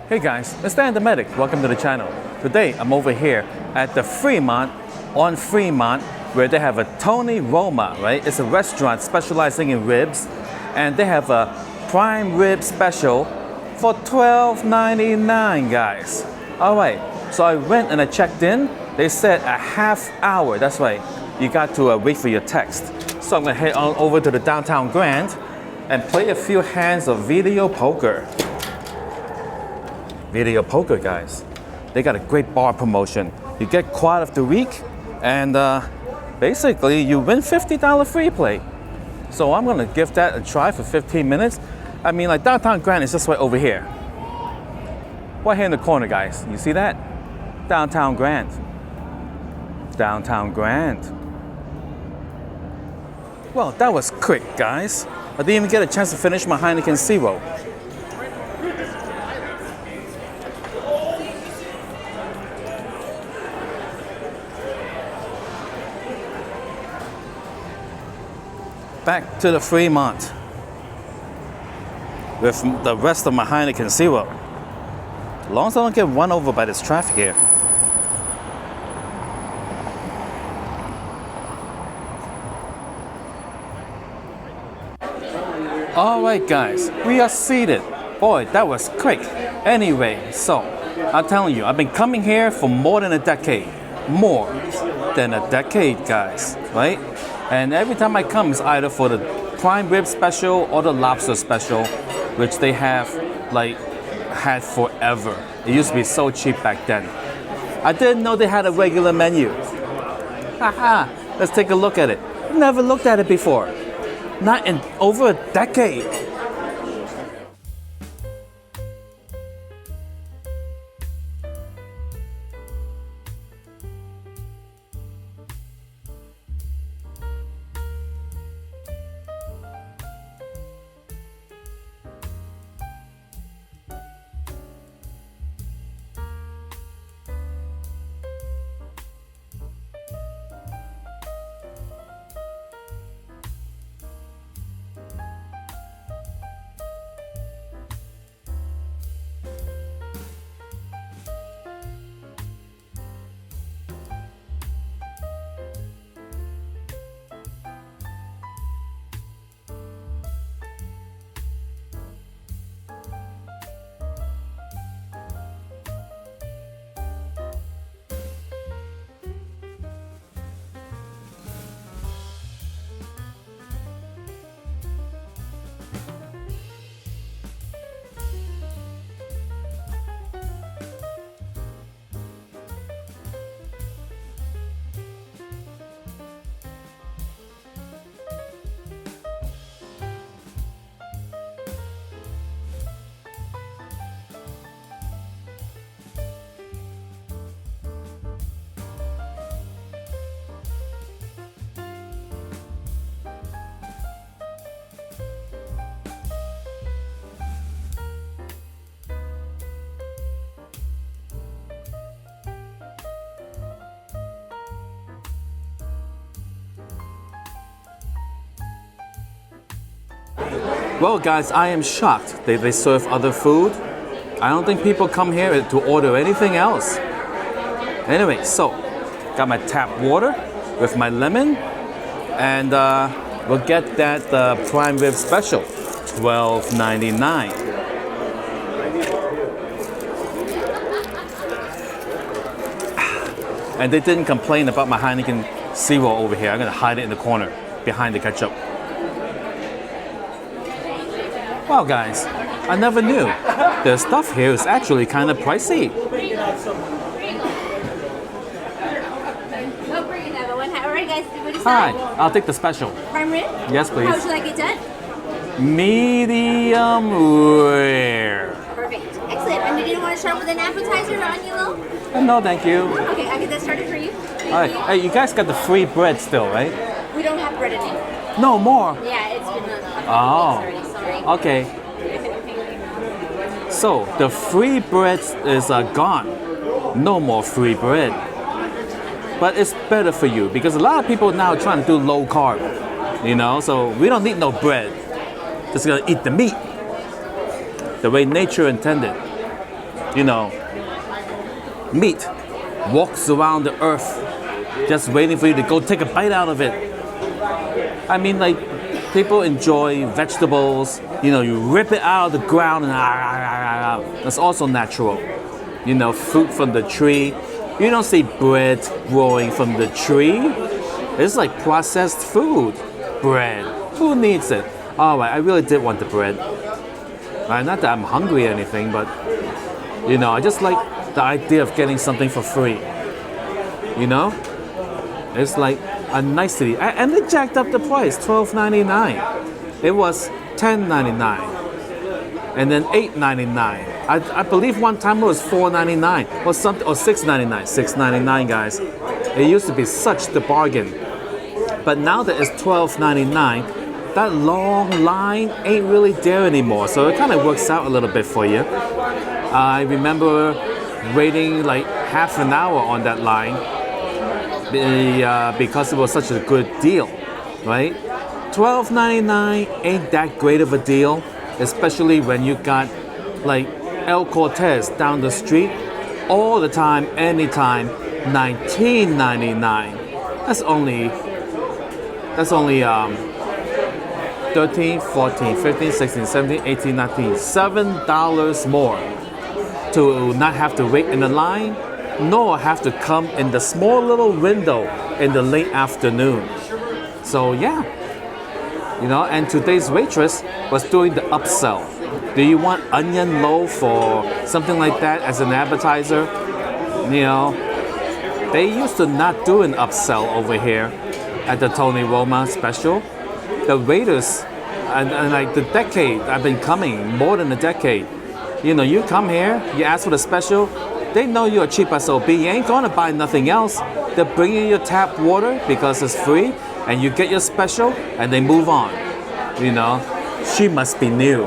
Hey guys, it's Dan the Medic. Welcome to the channel. Today I'm over here at the Fremont, where they have a Tony Roma, right? It's a restaurant specializing in ribs, and they have a prime rib special for $12.99, guys. All right, so I went and I checked in. They said a half hour. That's right. You got to wait for your text. So I'm gonna head on over to the downtown Grand and play a few hands of video poker. Video poker, guys. They got a great bar promotion. You get quad of the week, and basically you win $50 free play. So I'm gonna give that a try for 15 minutes. I mean, like downtown Grand is just right over here. Right here in the corner, guys. You see that? Downtown Grand. Downtown Grand. Well, that was quick, guys. I didn't even get a chance to finish my Heineken Zero. Back to the Fremont with the rest of my Heineken Zero. As long as I don't get run over by this traffic here. All right, guys, we are seated. Boy, that was quick. Anyway, so I'm telling you, I've been coming here for more than a decade. More than a decade, guys, right? And every time I come, it's either for the prime rib special or the lobster special, which they have like had forever. It used to be so cheap back then. I didn't know they had a regular menu. Haha, let's take a look at it. Never looked at it before. Not in over a decade. Well, guys, I am shocked. They serve other food. I don't think people come here to order anything else. Anyway, so got my tap water with my lemon, and we'll get that prime rib special, $12.99. And they didn't complain about my Heineken Zero over here. I'm gonna hide it in the corner behind the ketchup. Wow, guys, I never knew. The stuff here is actually kind of pricey. Hi, I'll take the special. Prime rib? Yes, please. How would you like it done? Medium rare. Perfect. Excellent. And did you want to start with an appetizer or onion roll? No, thank you. Okay, I'll get that started for you. All right. Hey, you guys got the free bread still, right? We don't have bread in it. No more. Yeah, it's been a couple Oh. weeks already. Sorry. Okay. So the free bread is gone. No more free bread. But it's better for you because a lot of people now are trying to do low carb, you know, so we don't need no bread. Just gonna eat the meat the way nature intended. you know, meat walks around the earth just waiting for you to go take a bite out of it. I mean, like, people enjoy vegetables, you know, you rip it out of the ground and that's also natural. You know, fruit from the tree. You don't see bread growing from the tree. It's like processed food. Bread. Who needs it? Alright, I really did want the bread. Not that I'm hungry or anything, but, you know, I just like the idea of getting something for free. You know? It's like a nicety. And they jacked up the price, $12.99. It was $10.99. And then $8.99. I believe one time it was $4.99 or something, or $6.99. $6.99, guys. It used to be such the bargain. But now that it's $12.99, that long line ain't really there anymore. So it kind of works out a little bit for you. I remember waiting like half an hour on that line because it was such a good deal, right? $12.99 ain't that great of a deal, especially when you got like El Cortez down the street all the time, anytime, $19.99. That's only 13, 14, 15, 16, 17, 18, 19, $7 more to not have to wait in the line, nor have to come in the small little window in the late afternoon. So yeah, you know, and today's waitress was doing the upsell. Do you want onion loaf or something like that as an appetizer? You know, they used to not do an upsell over here at the Tony Roma special. The waiters, and like the decade I've been coming, more than a decade. You know, you come here, you ask for the special, they know you're a cheap SOB. You ain't gonna buy nothing else. They're bringing you tap water because it's free, and you get your special, and they move on. You know, she must be new.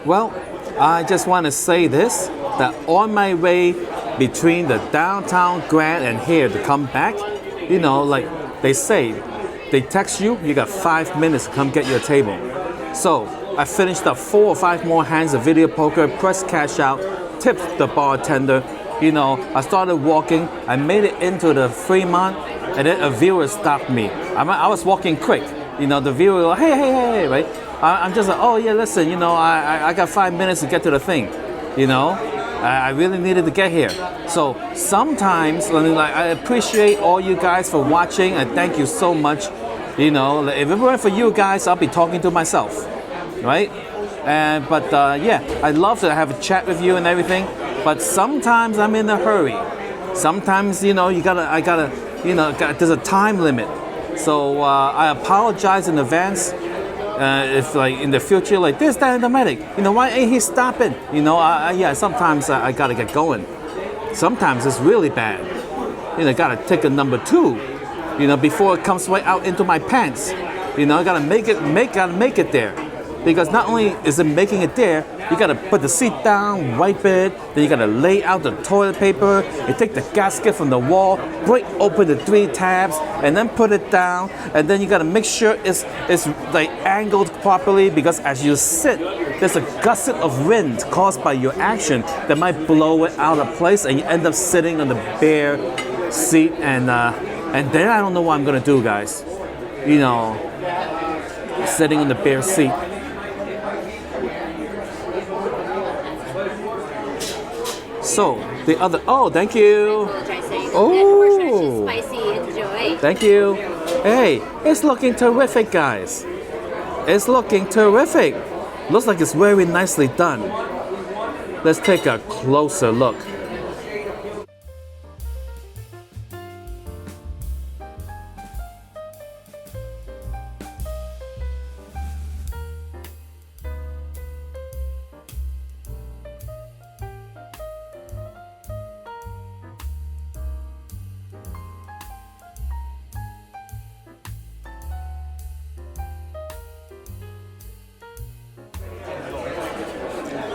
Well, I just want to say this, that on my way between the downtown Grand and here to come back, you know, like they say, they text you, you got 5 minutes to come get your table. So I finished up 4 or 5 more hands of video poker, pressed cash out, tipped the bartender. You know, I started walking, I made it into the Fremont, and then a viewer stopped me. I was walking quick. You know, the viewer was like, hey, right? I'm just like, oh yeah, listen, you know, I got 5 minutes to get to the thing. You know, I really needed to get here. So sometimes, like, I appreciate all you guys for watching, and thank you so much. You know, if it weren't for you guys, I'll be talking to myself, right? But yeah, I'd love to have a chat with you and everything. But sometimes I'm in a hurry. Sometimes, you know, there's a time limit. So I apologize in advance if, like, in the future, like this, that, and the medic. You know, why ain't he stopping? You know, yeah, sometimes I gotta get going. Sometimes it's really bad. You know, gotta take a number 2. You know, before it comes right out into my pants. You know, gotta make it there. Because not only is it making it there, you gotta put the seat down, wipe it, then you gotta lay out the toilet paper, you take the gasket from the wall, break open the 3 tabs, and then put it down, and then you gotta make sure it's like angled properly, because as you sit, there's a gusset of wind caused by your action that might blow it out of place, and you end up sitting on the bare seat, and then I don't know what I'm gonna do, guys. You know, sitting on the bare seat. So the other, oh, thank you. Oh, spicy. Enjoy. Thank you. Hey, it's looking terrific, guys. It's looking terrific. Looks like it's very nicely done. Let's take a closer look.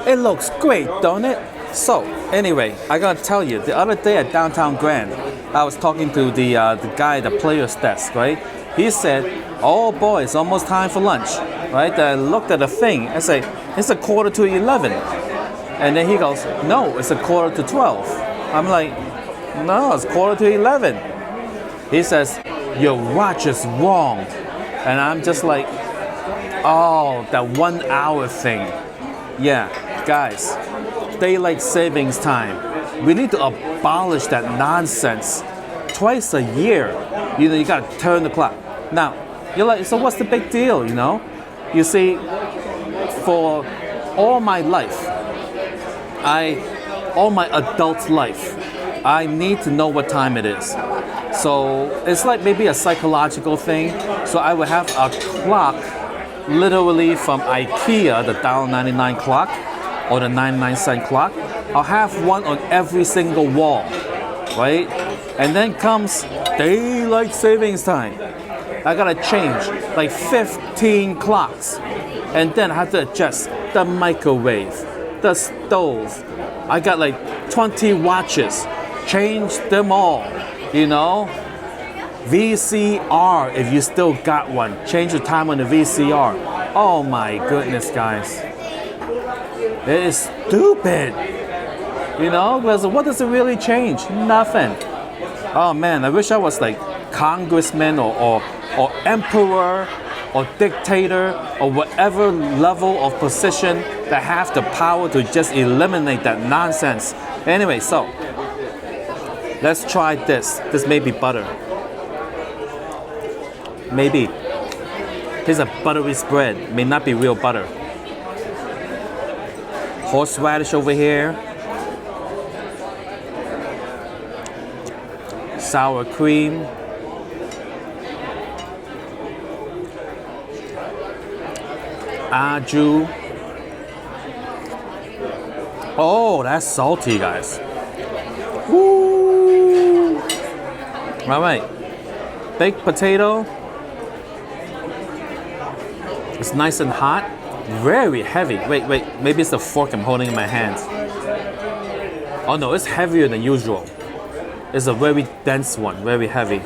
It looks great, don't it? So, anyway, I gotta tell you, the other day at Downtown Grand, I was talking to the guy at the player's desk, right? He said, oh boy, it's almost time for lunch, right? I looked at the thing, I say, it's a quarter to 11. And then he goes, no, it's a quarter to 12. I'm like, no, it's quarter to 11. He says, your watch is wrong. And I'm just like, oh, that 1 hour thing. Yeah, guys, daylight savings time. We need to abolish that nonsense. Twice a year, you gotta turn the clock. Now, you're like, so what's the big deal, You see, for all my life, all my adult life, I need to know what time it is. So it's like maybe a psychological thing. So I would have a clock literally from IKEA, the $1.99 clock or the 99-cent clock. I'll have one on every single wall, right? And then comes daylight savings time. I gotta change like 15 clocks. And then I have to adjust the microwave, the stove. I got like 20 watches. Change them all, VCR, if you still got one. Change the time on the VCR. Oh my goodness, guys. It is stupid. Because what does it really change? Nothing. Oh man, I wish I was like congressman or emperor or dictator or whatever level of position that have the power to just eliminate that nonsense. Anyway, so let's try this. This may be butter. Maybe. Here's a buttery spread. May not be real butter. Horseradish over here. Sour cream. Aju. Oh, that's salty, guys. Woo! All right. Baked potato. It's nice and hot. Very heavy. Wait. Maybe it's the fork I'm holding in my hands. Oh no, it's heavier than usual. It's a very dense one, very heavy.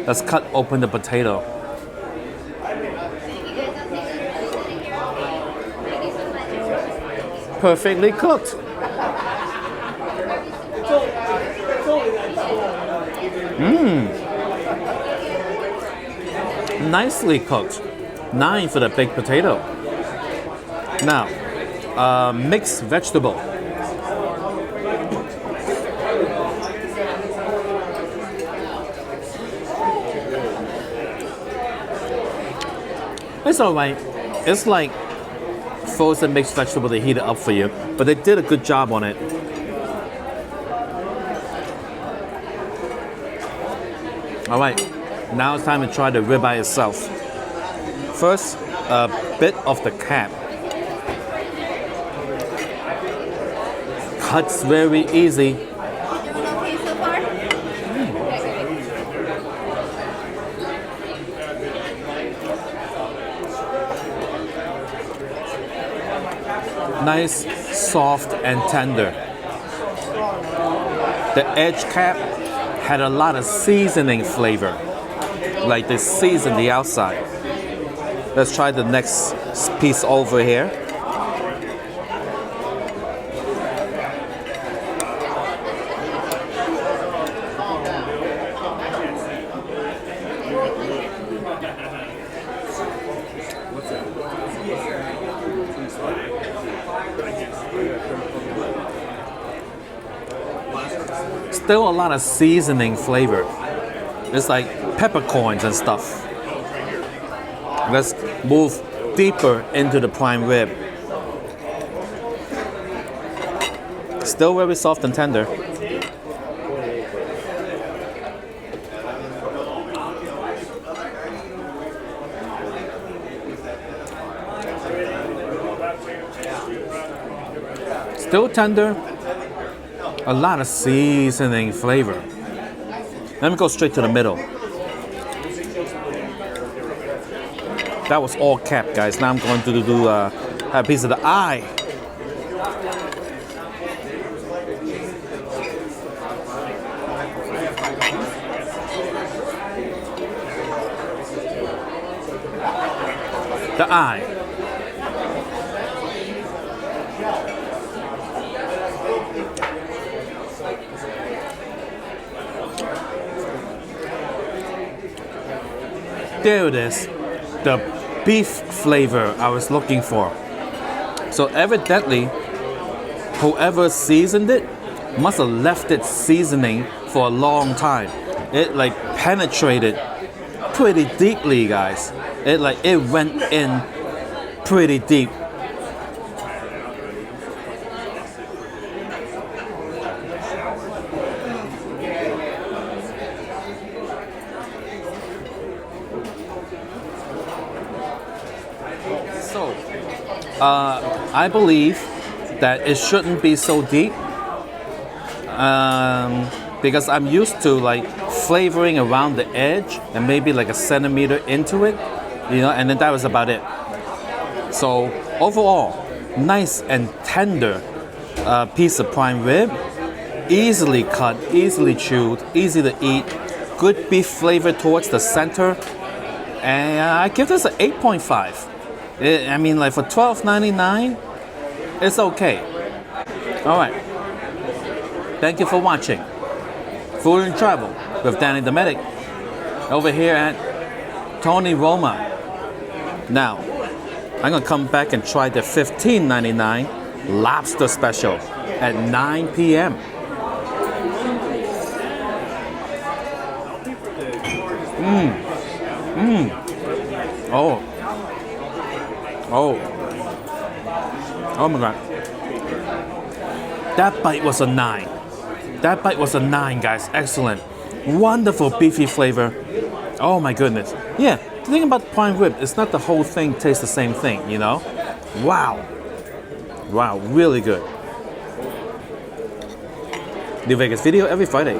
Let's cut open the potato. Perfectly cooked. Nicely cooked. 9 for the baked potato. Now, mixed vegetable. It's alright. It's like frozen mixed vegetable. They heat it up for you, but they did a good job on it. Alright, now it's time to try the ribeye itself. First, a bit of the cap. Cuts very easy. Doing okay so far? Nice, soft, and tender. The edge cap had a lot of seasoning flavor. Like they seasoned the outside. Let's try the next piece over here. Still a lot of seasoning flavor. It's like peppercorns and stuff. Let's move deeper into the prime rib. Still very soft and tender. Still tender. A lot of seasoning flavor. Let me go straight to the middle. That was all cap, guys. Now I'm going to do a piece of the eye. The eye. There it is. The beef flavor I was looking for. So evidently, whoever seasoned it must have left it seasoning for a long time. It like penetrated pretty deeply, guys. It went in pretty deep. So, I believe that it shouldn't be so deep because I'm used to like flavoring around the edge and maybe like a centimeter into it, and then that was about it. So overall, nice and tender piece of prime rib, easily cut, easily chewed, easy to eat, good beef flavor towards the center, and I give this an 8.5. I mean, like for $12.99, it's okay. All right. Thank you for watching Food and Travel with Danny the Medic over here at Tony Roma. Now, I'm gonna come back and try the $15.99 lobster special at 9 p.m. Oh. Oh my God. That bite was a 9. That bite was a 9, guys. Excellent. Wonderful beefy flavor. Oh my goodness. Yeah, the thing about prime rib, it's not the whole thing tastes the same thing, Wow. Wow, really good. New Vegas video every Friday.